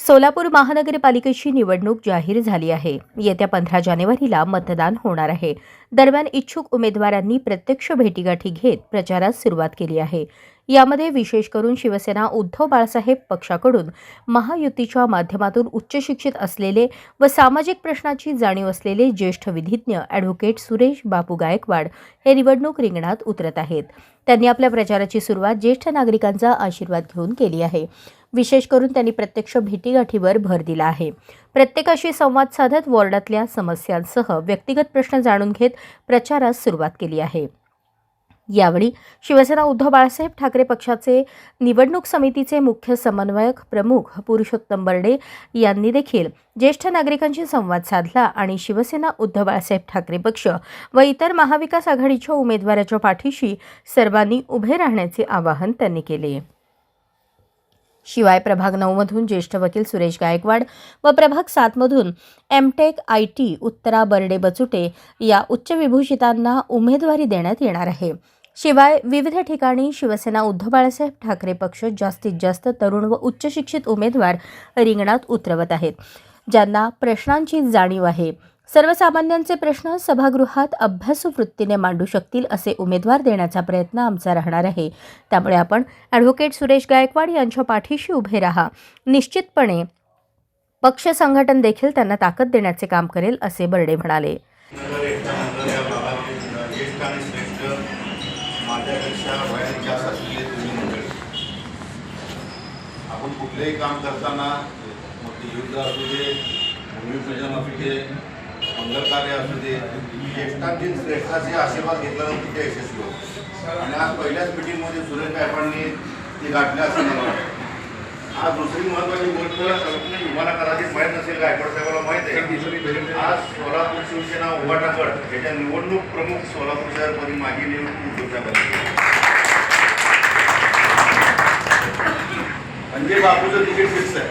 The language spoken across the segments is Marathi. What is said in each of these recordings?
सोलापूर महानगरपालिकेची निवडणूक जाहीर झाली आहे. येत्या 15 जानेवारीला मतदान होणार आहे. दरम्यान इच्छुक उमेदवारांनी प्रत्यक्ष भेटीगाठी घेत प्रचारास सुरुवात केली आहे. यामध्ये विशेष करून शिवसेना उद्धव बाळासाहेब पक्षाकडून महायुतीच्या माध्यमातून उच्च शिक्षित असलेले व सामाजिक प्रश्नाची जाणीव असलेले ज्येष्ठ विधिज्ञ ॲडव्होकेट सुरेश बापू गायकवाड हे निवडणूक रिंगणात उतरत आहेत. त्यांनी आपल्या प्रचाराची सुरुवात ज्येष्ठ नागरिकांचा आशीर्वाद घेऊन केली आहे. विशेष करून त्यांनी प्रत्यक्ष भेटीगाठीवर भर दिला आहे. प्रत्येकाशी संवाद साधत वॉर्डातल्या समस्यांसह व्यक्तिगत प्रश्न जाणून घेत प्रचारास सुरुवात केली आहे. यावेळी शिवसेना उद्धव बाळासाहेब ठाकरे पक्षाचे निवडणूक समितीचे मुख्य समन्वयक प्रमुख पुरुषोत्तम बर्डे यांनी देखील ज्येष्ठ नागरिकांशी संवाद साधला आणि शिवसेना उद्धव बाळासाहेब ठाकरे पक्ष व इतर महाविकास आघाडीच्या उमेदवाराच्या पाठीशी सर्वांनी उभे राहण्याचे आवाहन त्यांनी केले. शिवाय प्रभाग 9 मधून ज्येष्ठ वकील सुरेश गायकवाड व प्रभाग 7 मधून एमटेक IT उत्तरा बर्डे बचुटे या उच्च विभूषितांना उमेदवारी देण्यात येणार आहे. शिवाय विविध ठिकाणी शिवसेना उद्धव बाळासाहेब ठाकरे पक्ष जास्तीत जास्त तरुण व उच्च शिक्षित उमेदवार रिंगणात उतरवत आहेत, ज्यांना प्रश्नांची जाणीव आहे. सर्वसामान्यांचे प्रश्न सभागृहात अभ्यासू वृत्तीने मांडू शकतील असे उमेदवार देण्याचा प्रयत्न आमचा राहणार आहे. त्यामुळे आपण ॲडव्होकेट सुरेश गायकवाड यांच्या पाठीशी उभे राहा. निश्चितपणे पक्ष संघटन देखील त्यांना ताकद देण्याचे काम करेल असे बर्डे म्हणाले. आपण कुठलेही काम करताना युद्ध असू दे, भूमिपूजन असू दे, मंगल कार्य असू दे, ज्येष्ठांची श्रेष्ठाचे आशीर्वाद घेतल्यानंतर ते यशस्वी होतो. आणि आज पहिल्याच मीटिंगमध्ये सुरेश गायकवाडांनी ती गाठल्या असं मला वाटतं. आज दुसरी महत्त्वाची गोष्ट तुम्हाला कदाचित माहीत नसेल, गायकवाड साहेबांना माहीत आहे, आज सोलापूर शिवसेना उभाटा गट याच्या निवडणूक प्रमुख सोलापूर शहरपदी माजी निवडणूक उद्धव म्हणजे बापूचं तिकीट फिक्स आहे.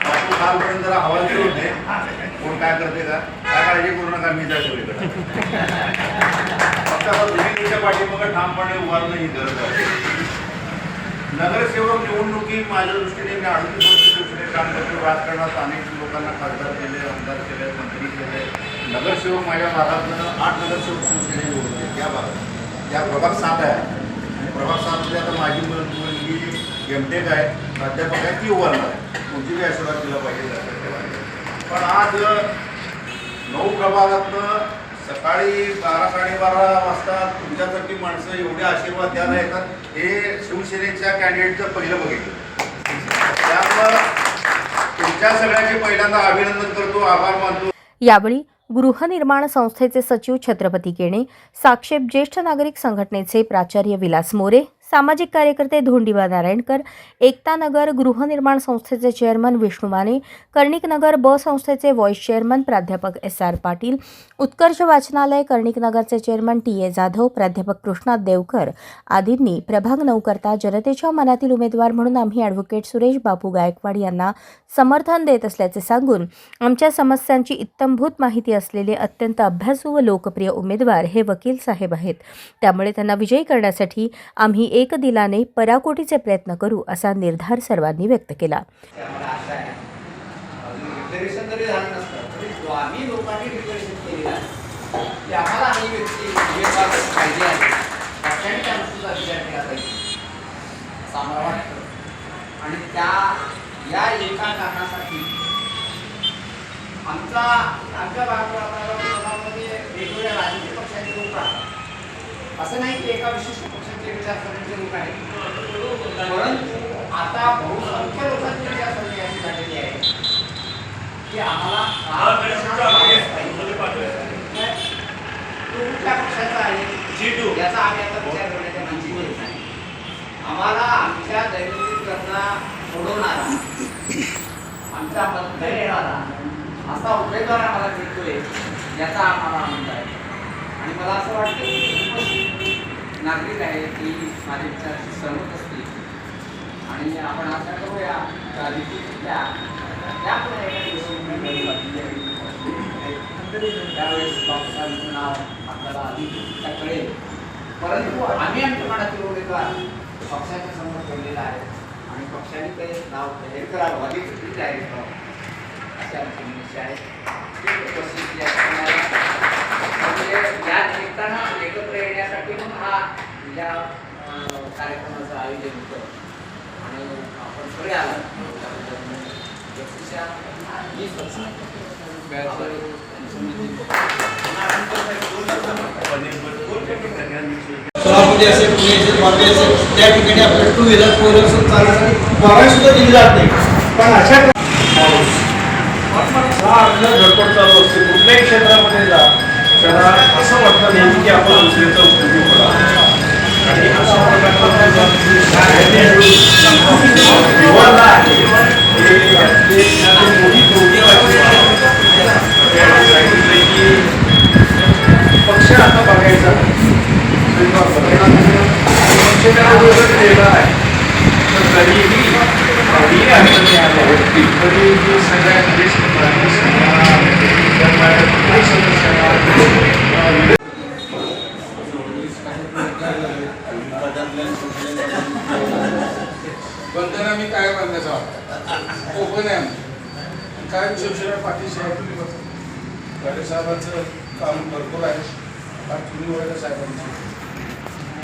बापू कालपर्यंत जरा हवा गेले होते, कोण काय करते का काय काळजी करू नका, मी जाय सोयीकडे फक्त आता पाठीमागे ठामपणे उभारणं ही गरज आहे. नगरसेवक निवडणुकीत माझ्या दृष्टीने मी 38 वर्ष शिवसेनेत काम करतो. राजकारणात अनेक लोकांना खासदार केले, आमदार केले, मंत्री केले. नगरसेवक माझ्या भागातनं 8 नगरसेवक शिवसेने निवडून या भागात, या प्रभाग 7 आहे. प्रभाग 7मध्ये आता माझी मुलगी एमटेक आहे, प्राध्यापक आहे, ती उभारणार आहे. तुमची बी आशीर्वाद दिला पाहिजे. पण आज 9 प्रभागातनं सकाळी 12-12:30 वाजता तुमच्यासाठी माणसं एवढे आशीर्वाद द्यायला येतात, हे शिवसेनेच्या कॅन्डिडेटचं पहिलं बघितलं. त्यामुळं तुमच्या सगळ्यांचे पहिल्यांदा अभिनंदन करतो, आभार मानतो. यावेळी गृहनिर्माण संस्थेचे सचिव छत्रपती केणे, साक्षेप ज्येष्ठ नागरिक संघटनेचे प्राचार्य विलास मोरे, सामाजिक कार्यकर्ते धोंडीबा नारायणकर, एकता नगर गृहनिर्माण संस्थेचे चेअरमन विष्णू माने, कर्णिक नगर ब संस्थेचे व्हाईस चेअरमन प्राध्यापक SR पाटील, उत्कर्ष वाचनालय कर्णिक नगरचे चेअरमन TA जाधव, प्राध्यापक कृष्णा देवकर आदींनी प्रभाग 9 करता जनतेच्या मनातील उमेदवार म्हणून आम्ही ॲडव्होकेट सुरेश बापू गायकवाड यांना समर्थन देत असल्याचे सांगून आमच्या समस्यांची इत्थंभूत माहिती असलेले अत्यंत अभ्यासू व लोकप्रिय उमेदवार हे वकील साहेब आहेत. त्यामुळे त्यांना विजयी करण्यासाठी आम्ही एक दिलाने पराकोटीचे प्रयत्न करू असा निर्धार सर्वांनी व्यक्त केला. आणि या एका कारणासाठी आमच्या भागामध्ये वेगवेगळ्या राजकीय पक्षाचे लोक आहेत. असं नाही की एका विशिष्ट पक्षाचे विचारसरणीचे लोक आहेत, परंतु आता बहुसंख्य लोकांची विचारसरणी अशी झालेली आहे की आम्हाला कुठल्या पक्षाचा आहे याचा आम्ही आता विचार करण्याच्या माहिती देत नाही. आम्हाला आमच्या दैनंदिन घटना सोडवणारा, आमच्या मध्ये येणारा असा उमेदवार आम्हाला मिळतोय याचा आम्हाला आनंद आहे. आणि मला असं वाटतं की नागरिक आहे की माझ्या विचाराशी सहमत असतील आणि आपण आशा करूया त्यावेळेस बाबासाहेबांचं नाव आपल्याला अधिक कळेल. परंतु आम्ही आमच्या मनातील उमेदवार पक्षाच्या समोर ठेवलेला आहे आणि पक्षाने काही नाव जाहीर करावं अधिक जाहीर करावं असे आमचे निमित्त आहे उपस्थित म्हणजे या निमित्तानं एकत्र येण्यासाठी म्हणून हा या कार्यक्रमाचं आयोजन होतं आणि आपण सगळे आलो सोलापूर असेल पुणे असेल वापी असेल त्या ठिकाणी आपल्याला 2 व्हीलर 4 व्हीलर चालण्यासाठी परवानगी सुद्धा दिली जात नाही. पण अशा आपल्याला धडपड चालू असते कुठल्याही क्षेत्रामध्ये जा त्याला असं वाटतं नेहमी की आपण दुसऱ्याचा उपयोगी पडा आणि अशा प्रकारचा विवाद आहे हे यातले मोठी सांगितलं की पक्ष आता बघायचा पक्ष त्याला वगैरे दिलेला आहे तर तरीही काही अडचणी आल्या होती तरी ही सगळ्या ज्येष्ठ बंधन मी काय बांधण्याचा वाटतं ओपन आहे काय शिवसेना पाठीशी आहे तुम्ही बघा गाडे साहेबांचं काम भरपूर आहे फार तुम्ही वळलं साहेबांचं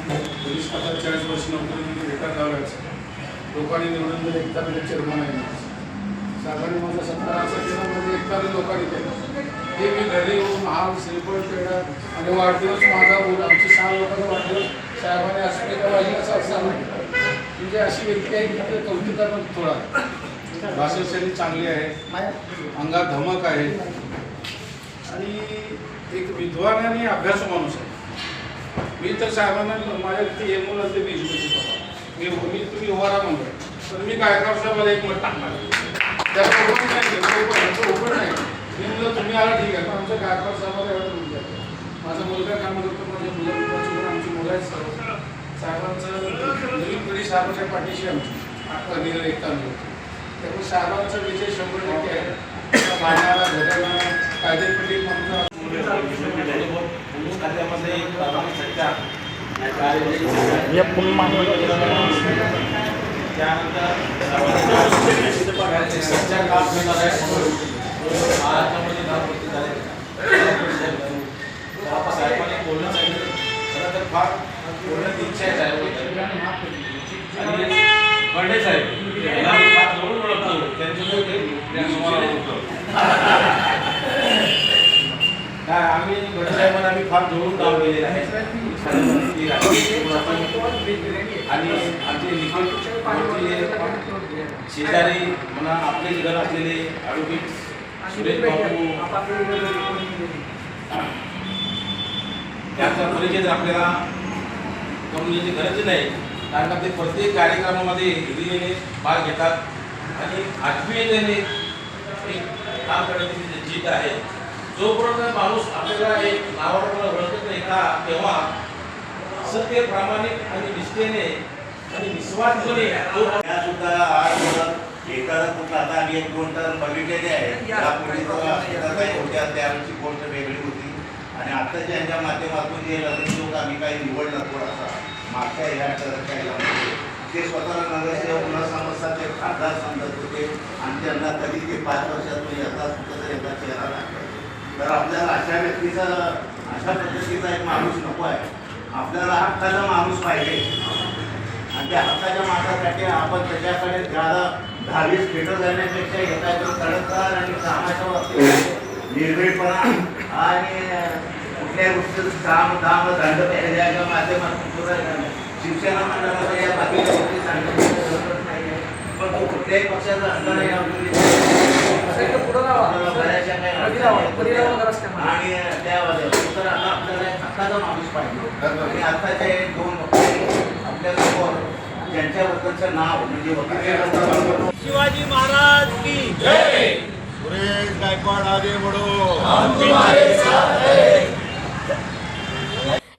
पोलीस खात्यात 40 वर्ष नोकरी दिली रिटायर झालं लोकांनी निवडून दिलं एकताने चेअरमन आहे साहेबांनी माझा सत्कार असं केलं म्हणजे एकताने लोकांनी केलं हे मी घरी येऊन हाल श्रीफळ पेढा आणि वाढदिवस माझा बोल आमचे 6 लोकांचा वाढदिवस साहेबांनी असं केलं पाहिजे असं सांगितलं म्हणजे अशी व्यक्ती आहे की ते कौतुकानं थोडा भाषाशैली चांगली आहे अंगात धमक आहे आणि एक विद्वान आणि अभ्यासू माणूस आहे. मी तर साहेबांना माझ्या तिथे हे मुलं ते मी तुम्ही उभारा म्हणलं तर मी गायकवाड साहेबाला एक मत टाकणार त्याला ओपन नाही ओपन नाही मी म्हणलं तुम्ही आला ठीक आहे पण आमच्या गायकवाड साहेबाला एवढं मुलगा माझा मुलगा काय म्हणत होता माझ्या मुलाची आमची मुलं आहेत सर्व साहेबांचं नवीन पिढी साहेबांच्या पाठीशी आमची एकता नव्हती त्यामुळे साहेबांचा विजय 100% आहे मानणारा घटना कायदेपट्टी म्हणून खात्यामध्ये साहेबांनी बोलणं सांगितलं खरं तर फार बोलण्याची इच्छा आहे साहेब आणि बर्डे साहेब यांना मी फार जवळून ओळखतो काय आम्ही बर्डे साहेबांना आम्ही फार जवळून काम केलेलं आहे आणि आमचे निकट शेजारी म्हणा आपले घर असलेले ॲडव्होकेट सुरेश बापू त्यांचा परिचय जर आपल्याला करून घ्यायची गरज नाही कारण का ते प्रत्येक कार्यक्रमामध्ये हिरिरीने भाग घेतात आणि आत्मीयतेने एक काम करण्याची जीत आहे. जोपर्यंत माणूस आपल्याला एक नावावर ओळखत नाही का तेव्हा सत्य प्रामाणिक आणि निष्ठेने आणि निस्वार्थपणे त्या सुद्धा आज एखादा कुठला आता आम्ही 1-2 टन बघितलेले आहेत यापूर्वी काही होत्या त्यावेळची गोष्ट वेगळी होती आणि आत्ताच्या यांच्या माध्यमातून जे नगरसेवक आम्ही काही निवडलं थोडासा मागच्या या काही ते स्वतःला नगरसेवक न समजता ते खासदार समजत होते आणि त्यांना कधी ते 5 वर्षातून येतात कुठं याचा चेहरा लागतो तर आपल्याला अशा व्यक्तीचा अशा पद्धतीचा एक माणूस नको आहे. आपल्याला हक्काचा माणूस पाहिजे आणि त्या हक्काच्या माणसासाठी आपण त्याच्याकडे ज्यादा 10-20 फेटर जाण्यापेक्षा एखादं तडकदार आणि कामाच्या बाबतीत निर्भीडपणा आणि कुठल्याही गोष्टी काम दाम दंड द्यायच्या माध्यमातून शिक्षणा मंडळामध्ये या बाकीच्या गोष्टी सांगण्याची नाही आहे पण तो कुठल्याही पक्षाचा असताना बऱ्याचशा आणि त्या तर आता आपल्याला हक्काचा माणूस पाहिजे आणि आताचे 2 आपल्याला ज्यांच्याबद्दलचं नाव म्हणजे शिवाजी महाराज की जय. सुरेश गायकवाड आगे बढो.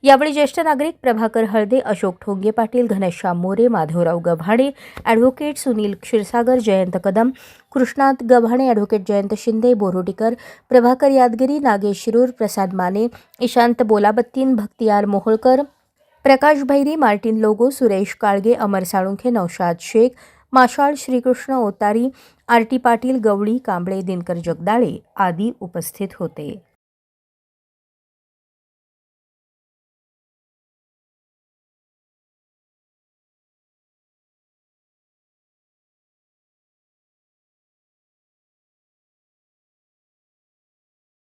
यावेळी ज्येष्ठ नागरिक प्रभाकर हळदे, अशोक ठोंगे पाटील, घनश्याम मोरे, माधवराव गव्हाणे, ॲडव्होकेट सुनील क्षीरसागर, जयंत कदम, कृष्णात गव्हाणे, ॲडव्होकेट जयंत शिंदे, बोरोटीकर, प्रभाकर यादगिरी, नागेश शिरूर, प्रसाद माने, ईशांत बोलाबत्तीन, भक्तियार मोहोळकर, प्रकाश भैरी, मार्टिन लोगो, सुरेश काळगे, अमर साळुंखे, नौशाद शेख, माशाळ, श्रीकृष्ण ओतारी, आर टी पाटील, गवळी कांबळे, दिनकर जगदाळे आदी उपस्थित होते.